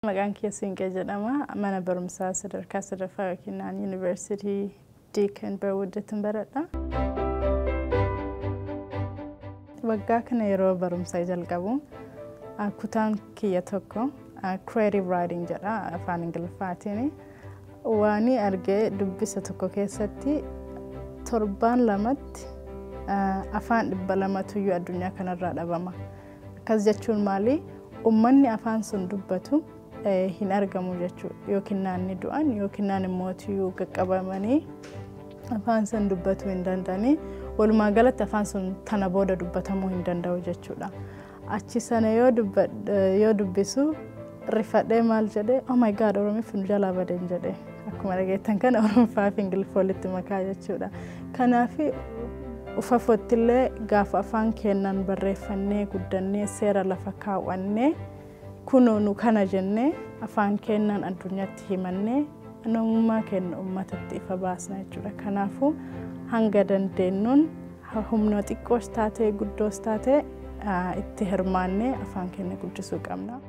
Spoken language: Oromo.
Maqaan kee Siinqee jedhama. Mana barumsaa sadarkaa sadaffaa yookiin Yuunivarsiitii Deakin Barwudeetiin baradha. Waggaa kana yeroo barumsaa jalqabu kutaan kiyya tokko creative writing jedha afaan Ingiliffaatiin. Waan argee dubbisa tokko keessatti torbaan lamatti afaan 200 addunyaa kanarraa dhabama. Akkas jechuun maali? Uummanni afaan sun dubbatu hin argamu jechuudha. Yookiin naanni du'an yookiin naanni mootii qaqqabamanii afaan sun dubbatu hin danda'ani. Walumaa galatti afaan sun tana booda dubbatamuu hin danda'u jechuudha. Achi sana yoo dubbisu rifadhee maal jedhee oh my god Oromiif nu jalaa badeen jedhee akkuma dhageettan kana Oromiffaa fi Ingiliffaa walitti makaa jechuudha. Kanaaf ufafottillee gaafa afaan keennan barreeffannee guddannee seera lafa kaawwannee kunoo nu kana jennee afaan keennan addunyaatti himannee namummaa keenya uummatatti ifa baasna jechuudha. Kanaafuu hanga dandeenyuun humna xiqqoos taatee guddoos taatee itti hirmaannee afaan keenya guddisuu qabna.